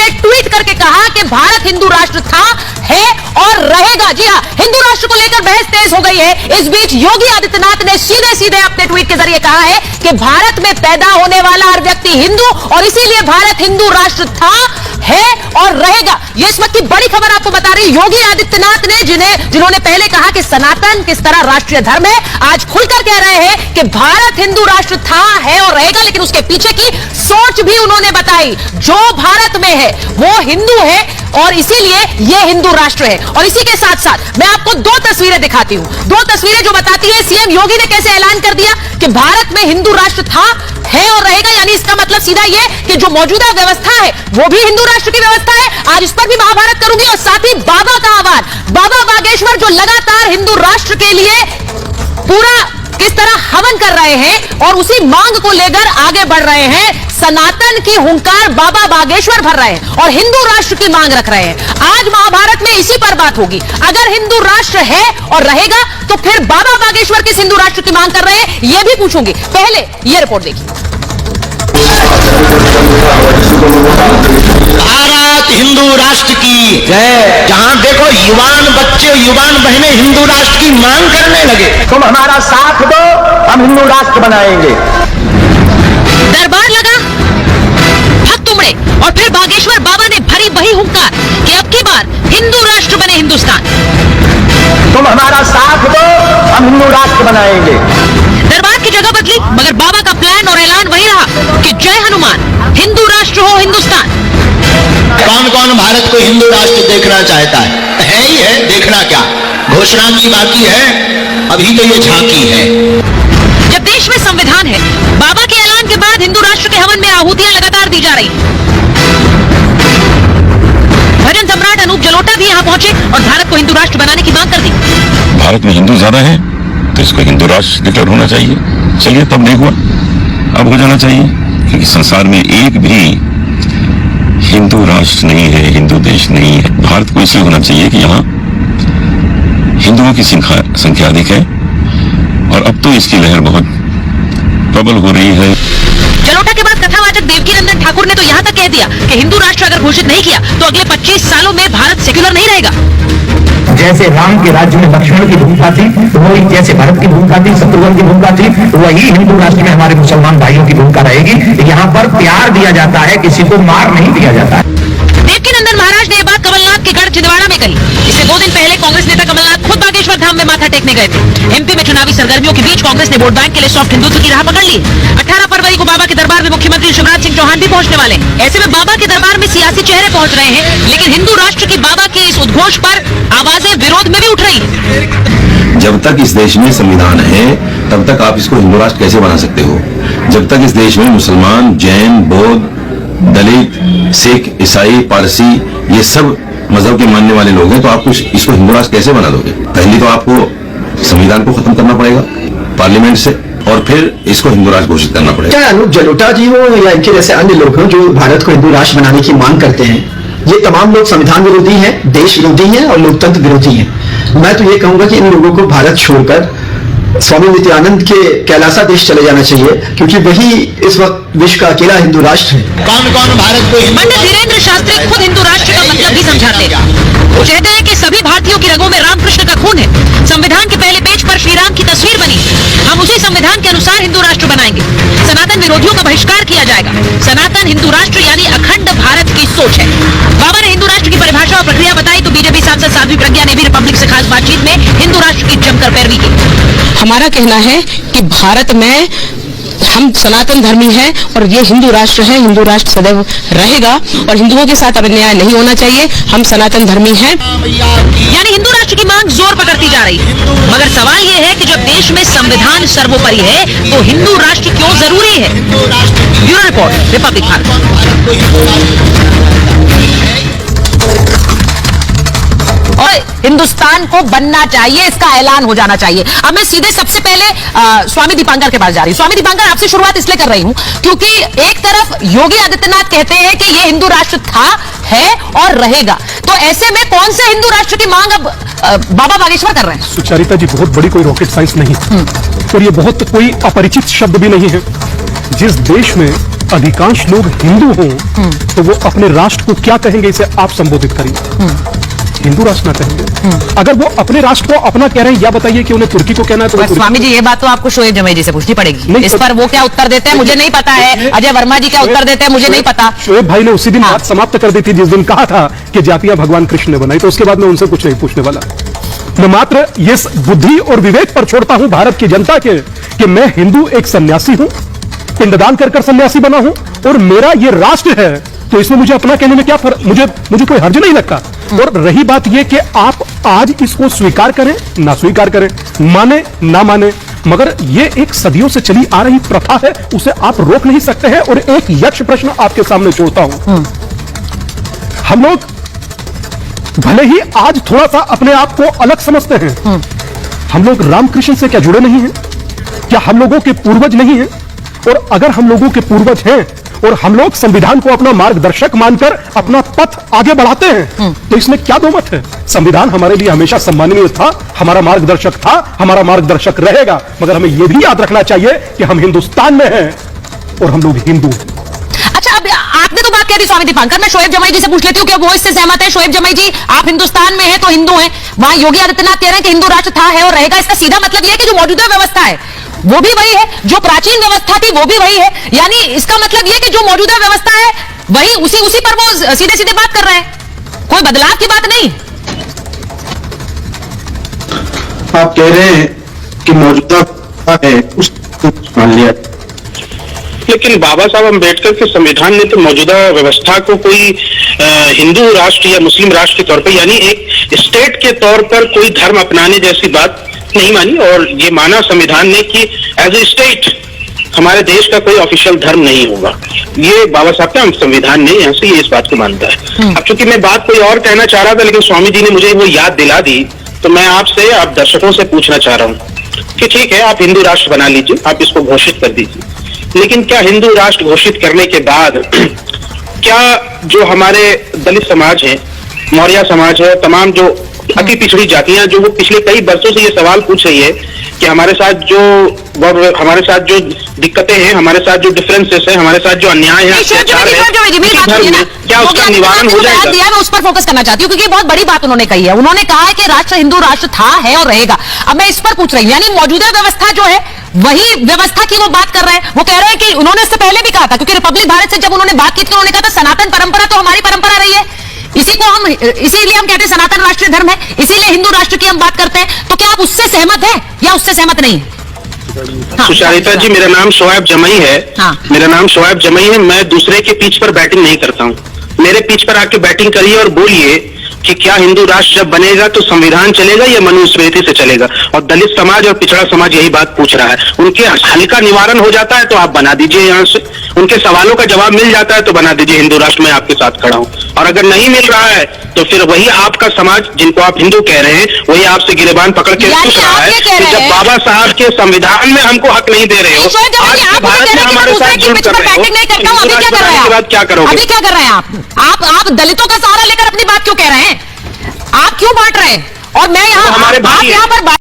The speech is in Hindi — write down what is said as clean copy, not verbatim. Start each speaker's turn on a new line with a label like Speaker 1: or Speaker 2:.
Speaker 1: ने ट्वीट करके कहा कि भारत हिंदू राष्ट्र था, है और रहेगा। जी हां, हिंदू राष्ट्र को लेकर बहस तेज हो गई है। इस बीच योगी आदित्यनाथ ने सीधे सीधे अपने ट्वीट के जरिए कहा है कि भारत में पैदा होने वाला हर व्यक्ति हिंदू और इसीलिए भारत हिंदू राष्ट्र था, है और रहेगा। ये इस वक्त की बड़ी खबर आपको बता रही योगी आदित्यनाथ ने, जिन्होंने पहले कहा कि सनातन किस तरह राष्ट्रीय धर्म है, आज खुलकर कह रहे हैं कि भारत हिंदू राष्ट्र था, है और रहेगा। लेकिन उसके पीछे की सोच भी उन्होंने बताई। जो भारत में है वो हिंदू है और इसीलिए यह हिंदू राष्ट्र है। और इसी के साथ साथ मैं आपको दो तस्वीरें दिखाती हूं, दो तस्वीरें जो बताती है सीएम योगी ने कैसे ऐलान कर दिया कि भारत में हिंदू राष्ट्र था, है और रहेगा। यानी इसका मतलब सीधा यह कि जो मौजूदा व्यवस्था है वो भी हिंदू राष्ट्र की व्यवस्था है। आज इस पर भी महाभारत करूंगी और साथ ही बाबा का आह्वान, बाबा बागेश्वर जो लगातार हिंदू राष्ट्र के लिए पूरा किस तरह हवन कर रहे हैं और उसी मांग को लेकर आगे बढ़ रहे हैं। सनातन की हुंकार बाबा बागेश्वर भर रहे हैं और हिंदू राष्ट्र की मांग रख रहे हैं। आज महाभारत में इसी पर बात होगी। अगर हिंदू राष्ट्र है और रहेगा तो फिर बाबा बागेश्वर किस हिंदू राष्ट्र की मांग कर रहे हैं यह भी पूछूंगी। पहले यह रिपोर्ट देखिए।
Speaker 2: भारत हिंदू राष्ट्र की जय। जहां देखो युवान बच्चे युवान बहनें हिंदू राष्ट्र की मांग करने लगे, तुम हमारा साथ दो, हम हिंदू राष्ट्र बनाएंगे।
Speaker 1: दरबार लगा, भक्त उमड़े और फिर बागेश्वर बाबा ने भरी वही हुंकार कि अब की बार हिंदू राष्ट्र बने हिंदुस्तान।
Speaker 2: तुम हमारा साथ दो, हम हिंदू राष्ट्र बनाएंगे।
Speaker 1: दरबार की जगह बदली मगर बाबा का प्लान और ऐलान वही रहा कि जय हनुमान, हिंदू राष्ट्र हो हिंदुस्तान।
Speaker 2: कौन कौन भारत को हिंदू राष्ट्र देखना चाहता है ही है, देखना क्या, घोषणा की बाकी है, अभी तो ये झांकी है।
Speaker 1: जब देश में संविधान है, बाबा के ऐलान के बाद हिंदू राष्ट्र के हवन में आहुतियां लगातार दी जा रही। भजन सम्राट अनूप जलोटा भी यहाँ पहुंचे और भारत को हिंदू राष्ट्र बनाने की मांग कर दी।
Speaker 3: भारत में हिंदू ज्यादा है तो इसको हिंदू राष्ट्र डिक्लेयर होना चाहिए। चलिए तब नहीं हुआ, अब हो जाना चाहिए, क्योंकि संसार में एक भी हिंदू राष्ट्र नहीं है, हिंदू देश नहीं है। भारत को इसलिए होना चाहिए कि यहाँ हिंदुओं की संख्या अधिक है और अब तो इसकी लहर बहुत प्रबल हो रही है।
Speaker 1: जलोटा के बाद कथावाचक देवकीनंदन ठाकुर ने तो यहाँ तक कह दिया कि हिंदू राष्ट्र अगर घोषित नहीं किया तो अगले 25 सालों में भारत सेक्युलर नहीं रहेगा।
Speaker 4: जैसे राम के राज्य में लक्ष्मण की भूमिका थी, वही जैसे भरत की भूमिका थी, शत्रुघ्न की भूमिका थी, वही हिंदू राष्ट्र में हमारे मुसलमान भाइयों की भूमिका रहेगी। यहाँ पर प्यार दिया जाता है, किसी को मार नहीं दिया जाता है।
Speaker 1: देवकीनंदन महाराज ने यह बात कमलनाथ के गढ़ छिंदवाड़ा में कही। इससे 2 दिन पहले कांग्रेस नेता कमलनाथ खुद बागेश्वर धाम में माथा टेकने गए थे। एमपी में चुनावी सरगर्मियों के बीच कांग्रेस ने वोट बैंक के लिए सॉफ्ट हिंदुत्व की राह पकड़ ली। 18 फरवरी को बाबा के दरबार में मुख्यमंत्री शिवराज सिंह चौहान भी पहुंचने वाले। ऐसे में बाबा के दरबार में सियासी चेहरे पहुंच रहे हैं, लेकिन हिंदू राष्ट्र की बाबा के इस उद्घोष पर आवाजें विरोध में भी उठ रही है।
Speaker 5: जब तक इस देश में संविधान है तब तक आप इसको हिंदू राष्ट्र कैसे बना सकते हो? जब तक इस देश में मुसलमान, जैन, बौद्ध, दलित, सिख, ईसाई, पारसी ये सब मजहब के मानने वाले लोग हैं, तो आप इसको हिंदू राष्ट्र कैसे बना दोगे? पहले तो आपको संविधान को खत्म करना पड़ेगा पार्लियामेंट से और फिर इसको हिंदू राष्ट्र घोषित करना पड़ेगा।
Speaker 6: चाहे अनूप जलोटा जी हो या इनके जैसे अन्य लोग हों जो भारत को हिंदू राष्ट्र बनाने की मांग करते हैं, ये तमाम लोग संविधान विरोधी हैं, देश विरोधी हैं और लोकतंत्र विरोधी हैं। मैं तो ये कहूंगा कि इन लोगों को भारत छोड़कर स्वामी नित्यानंद के कैलासा देश चले जाना चाहिए, क्योंकि वही इस वक्त विश्व का अकेला हिंदू राष्ट्र है।
Speaker 2: कौन कौन भारत को
Speaker 1: पंडित धीरेन्द्र शास्त्री खुद हिंदू राष्ट्र का मतलब भी समझाते हैं। वो कहते हैं कि सभी भारतीयों की रगों में रामकृष्ण का खून है। संविधान के पहले पेज पर श्री राम की तस्वीर बनी, हम उसी संविधान के अनुसार हिंदू राष्ट्र बनाएंगे। सनातन विरोधियों का बहिष्कार किया जाएगा। सनातन हिंदू राष्ट्र यानी अखंड भारत की सोच है। बाबा ने हिंदू राष्ट्र की परिभाषा और प्रक्रिया बताई तो बीजेपी सांसद साध्वी प्रज्ञा ने भी रिपब्लिक से खास बातचीत में हिंदू राष्ट्र की जमकर पैरवी की।
Speaker 7: हमारा कहना है कि भारत में हम सनातन धर्मी हैं और ये हिंदू राष्ट्र है, हिंदू राष्ट्र सदैव रहेगा और हिंदुओं के साथ अन्याय नहीं होना चाहिए। हम सनातन धर्मी हैं।
Speaker 1: यानी हिंदू राष्ट्र की मांग जोर पकड़ती जा रही है। मगर सवाल ये है कि जब देश में संविधान सर्वोपरि है तो हिंदू राष्ट्र क्यों जरूरी है? ब्यूरो रिपोर्ट, रिपब्लिक और हिंदुस्तान को बनना चाहिए, इसका ऐलान हो जाना चाहिए। अब मैं सीधे सबसे पहले स्वामी दीपांकर के पास जा रही हूं। स्वामी दीपांकर, आपसे शुरुआत इसलिए कर रही हूं क्योंकि एक तरफ योगी आदित्यनाथ कहते हैं कि यह हिंदू राष्ट्र था, है और रहेगा, तो ऐसे में कौन से हिंदू राष्ट्र की मांग अब बाबा बागेश्वर कर रहे हैं?
Speaker 8: सुचारिता जी, बहुत बड़ी कोई रॉकेट साइंस नहीं और ये बहुत कोई अपरिचित शब्द भी नहीं है। जिस देश में अधिकांश लोग हिंदू हों तो वो अपने राष्ट्र को क्या कहेंगे, इसे आप संबोधित करिए। हिंदू राष्ट्र ना कहेंगे। अगर वो अपने राष्ट्र को अपना कह रहे हैं, या बताइए कि उन्हें तुर्की को कहना है तो
Speaker 1: स्वामी जी ये बात तो आपको शोएब जमाई जी से पूछनी पड़ेगी। इस पर वो क्या उत्तर देते हैं मुझे नहीं पता है, अजय वर्मा जी क्या उत्तर देते हैं मुझे नहीं पता।
Speaker 8: शोएब भाई ने उसी दिन बात समाप्त कर दी थी जिस दिन कहा था कि जातियां भगवान कृष्ण ने बनाई, तो उसके बाद मैं उनसे कुछ नहीं पूछने वाला। मैं मात्र ये बुद्धि और विवेक पर छोड़ता हूं भारत की जनता के कि मैं हिंदू एक सन्यासी हूं, पिंडदान कर सन्यासी बना हूं, और मेरा ये राष्ट्र है, तो इसमें मुझे अपना कहने में क्या फर्क, मुझे कोई हर्ज नहीं लगता। और रही बात यह कि आप आज इसको स्वीकार करें ना स्वीकार करें, माने ना माने, मगर ये एक सदियों से चली आ रही प्रथा है, उसे आप रोक नहीं सकते हैं। और एक यक्ष प्रश्न आपके सामने छोड़ता हूं, हम लोग भले ही आज थोड़ा सा अपने आप को अलग समझते हैं, हम लोग रामकृष्ण से क्या जुड़े नहीं हैं? क्या हम लोगों के पूर्वज नहीं हैं? और अगर हम लोगों के पूर्वज हैं और हम लोग संविधान को अपना मार्गदर्शक मानकर अपना पथ आगे बढ़ाते हैं, तो इसमें क्या दो मत है? संविधान हमारे लिए हमेशा सम्माननीय था, हमारा मार्गदर्शक था, हमारा मार्गदर्शक रहेगा, मगर हमें यह भी याद रखना चाहिए कि हम हिंदुस्तान में हैं और हम लोग हिंदू हैं।
Speaker 1: अच्छा, अब आपने तो बात कह दी स्वामी दीपांकर, मैं शोएब जमाई जी से पूछ लेती हूँ कि वो इससे सहमत है। शोएब जमाई जी, आप हिंदुस्तान में हैं तो हिंदू हैं, वहां योगी आदित्यनाथ कह रहे हैं कि हिंदू राष्ट्र था, है और रहेगा। इसका सीधा मतलब यह है कि जो मौजूदा व्यवस्था है वो भी वही है, जो प्राचीन व्यवस्था थी वो भी वही है। यानी इसका मतलब यह कि जो मौजूदा व्यवस्था है वही उसी पर वो सीधे सीधे बात कर रहे हैं, कोई बदलाव की बात नहीं।
Speaker 6: आप कह रहे हैं कि मौजूदा है उसको मान लिया,
Speaker 9: लेकिन बाबा साहब अम्बेडकर के संविधान ने तो मौजूदा व्यवस्था को कोई हिंदू राष्ट्र या मुस्लिम राष्ट्र के तौर पर, यानी एक स्टेट के तौर पर कोई धर्म अपनाने जैसी बात नहीं मानी, और ये माना संविधान ने कि एज ए स्टेट हमारे देश का कोई ऑफिशियल धर्म नहीं होगा। ये बाबा साहब का संविधान ने यहाँ से ये इस बात को मानता है। अब चूंकि मैं बात कोई और कहना चाह रहा था, लेकिन स्वामी जी ने मुझे वो याद दिला दी, तो मैं आपसे, आप दर्शकों से पूछना चाह रहा हूँ कि ठीक है, आप हिंदू राष्ट्र बना लीजिए, आप इसको घोषित कर दीजिए, लेकिन क्या हिंदू राष्ट्र घोषित करने के बाद क्या जो हमारे दलित समाज है, मौर्य समाज है, तमाम जो अति पिछड़ी जातियां जो वो पिछले कई वर्षों से ये सवाल पूछ रही है कि हमारे साथ जो दिक्कतें हैं, हमारे साथ जो डिफरेंसेस हैं, हमारे साथ जो अन्याय है, अत्याचार है, क्या उसका निवारण हो जाएगा?
Speaker 1: मैं उस पर फोकस करना चाहती हूँ क्योंकि बहुत बड़ी बात उन्होंने कही है। उन्होंने कहा है कि राष्ट्र हिंदू राष्ट्र था, है और रहेगा। अब मैं इस पर पूछ रही हूँ, यानी मौजूदा व्यवस्था जो है वही व्यवस्था की वो बात कर रहे हैं। वो कह रहे हैं कि उन्होंने इससे पहले भी कहा था, क्योंकि रिपब्लिक भारत से जब उन्होंने बात की थी उन्होंने कहा था सनातन परंपरा तो हमारी परंपरा रही है, इसीलिए हम कहते हैं सनातन राष्ट्रीय धर्म है, इसीलिए हिंदू राष्ट्र की हम बात करते हैं। तो क्या आप उससे सहमत हैं या उससे सहमत नहीं?
Speaker 9: सुचारिता जी, मेरा नाम शोएब जमाई है। मेरा नाम शोएब जमाई है। मैं दूसरे के पीछ पर बैटिंग नहीं करता हूँ। मेरे पीछ पर आके बैटिंग करिए और बोलिए कि क्या हिंदू राष्ट्र जब बनेगा तो संविधान चलेगा या मनुस्मृति से चलेगा? और दलित समाज और पिछड़ा समाज यही बात पूछ रहा है। उनके हल का निवारण हो जाता है तो आप बना दीजिए, यहाँ से उनके सवालों का जवाब मिल जाता है तो बना दीजिए हिंदू राष्ट्र में आपके साथ खड़ा हूं। और अगर नहीं मिल रहा है तो फिर वही आपका समाज, जिनको आप हिंदू कह रहे हैं, वही आपसे गिरेबान पकड़ के पूछ रहा है कि जब बाबा साहब के संविधान में हमको हक नहीं दे रहे हो, आज भारत में हमारे साथ जुड़ कर रहे हो, के बाद क्या करोगे?
Speaker 1: अभी क्या कर रहे हैं आप दलितों का सहारा लेकर अपनी बात क्यों कह रहे हैं? आप क्यों बांट रहे हैं? और मैं यहाँ, आप यहाँ पर